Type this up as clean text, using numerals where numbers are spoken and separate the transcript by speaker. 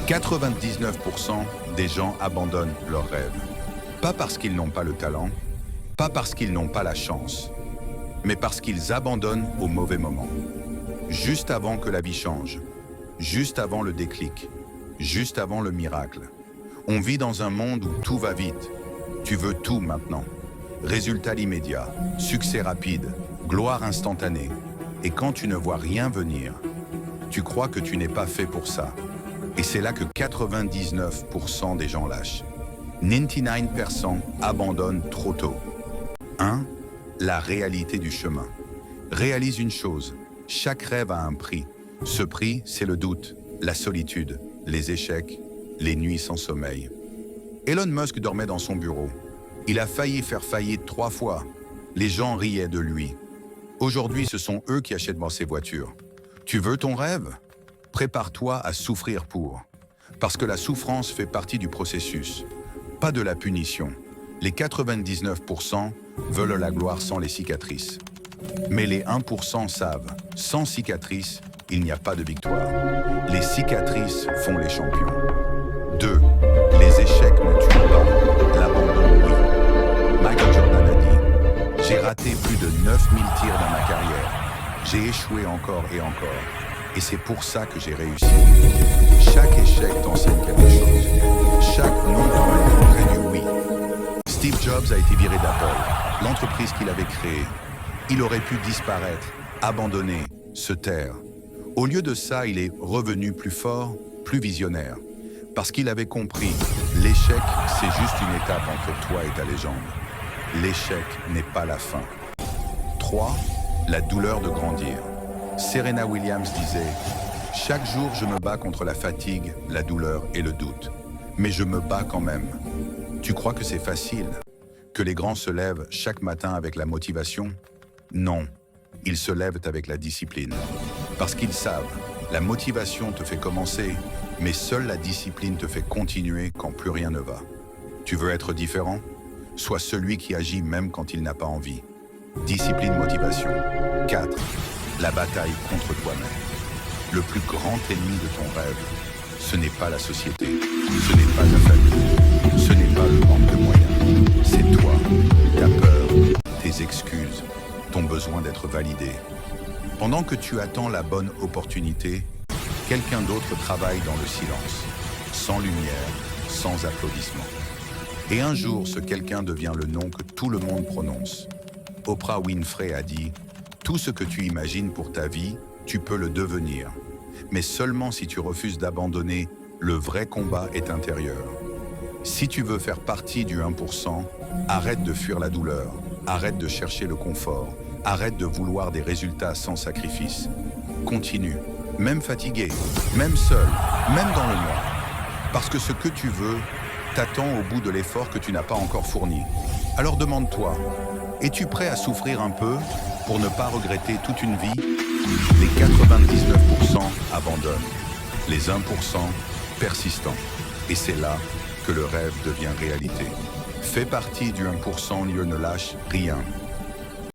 Speaker 1: 99% des gens abandonnent leurs rêves. Pas parce qu'ils n'ont pas le talent, pas parce qu'ils n'ont pas la chance, mais parce qu'ils abandonnent au mauvais moment. Juste avant que la vie change, juste avant le déclic, juste avant le miracle. On vit dans un monde où tout va vite. Tu veux tout maintenant. Résultat immédiat, succès rapide, gloire instantanée. Et quand tu ne vois rien venir, tu crois que tu n'es pas fait pour ça. Et c'est là que 99% des gens lâchent. 99% abandonnent trop tôt. 1. La réalité du chemin. Réalise une chose, chaque rêve a un prix. Ce prix, c'est le doute, la solitude, les échecs, les nuits sans sommeil. Elon Musk dormait dans son bureau. Il a failli faire faillite 3 fois. Les gens riaient de lui. Aujourd'hui, ce sont eux qui achètent ces voitures. Tu veux ton rêve? Prépare-toi à souffrir pour. Parce que la souffrance fait partie du processus, pas de la punition. Les 99% veulent la gloire sans les cicatrices. Mais les 1% savent, sans cicatrices, il n'y a pas de victoire. Les cicatrices font les champions. 2. Les échecs ne tuent pas, l'abandon oui. Michael Jordan a dit « J'ai raté plus de 9000 tirs dans ma carrière. J'ai échoué encore et encore. Et c'est pour ça que j'ai réussi. » Chaque échec t'enseigne quelque chose. Chaque non t'emmène près du oui. Steve Jobs a été viré d'Apple, l'entreprise qu'il avait créée. Il aurait pu disparaître, abandonner, se taire. Au lieu de ça, il est revenu plus fort, plus visionnaire. Parce qu'il avait compris, l'échec, c'est juste une étape entre toi et ta légende. L'échec n'est pas la fin. 3. La douleur de grandir. Serena Williams disait « Chaque jour, je me bats contre la fatigue, la douleur et le doute. Mais je me bats quand même. » Tu crois que c'est facile? Que les grands se lèvent chaque matin avec la motivation? Non, ils se lèvent avec la discipline. Parce qu'ils savent, la motivation te fait commencer, mais seule la discipline te fait continuer quand plus rien ne va. Tu veux être différent? Sois celui qui agit même quand il n'a pas envie. Discipline, motivation. 4. La bataille contre toi-même. Le plus grand ennemi de ton rêve, ce n'est pas la société, ce n'est pas ta famille, ce n'est pas le manque de moyens. C'est toi, ta peur, tes excuses, ton besoin d'être validé. Pendant que tu attends la bonne opportunité, quelqu'un d'autre travaille dans le silence, sans lumière, sans applaudissements. Et un jour, ce quelqu'un devient le nom que tout le monde prononce. Oprah Winfrey a dit « Tout ce que tu imagines pour ta vie, tu peux le devenir. Mais seulement si tu refuses d'abandonner, le vrai combat est intérieur. Si tu veux faire partie du 1%, arrête de fuir la douleur, arrête de chercher le confort, arrête de vouloir des résultats sans sacrifice. Continue, même fatigué, même seul, même dans le noir. Parce que ce que tu veux t'attend au bout de l'effort que tu n'as pas encore fourni. Alors demande-toi, es-tu prêt à souffrir un peu pour ne pas regretter toute une vie? Les 99% abandonnent, les 1% persistants. Et c'est là que le rêve devient réalité. Fais partie du 1%, ne lâche rien.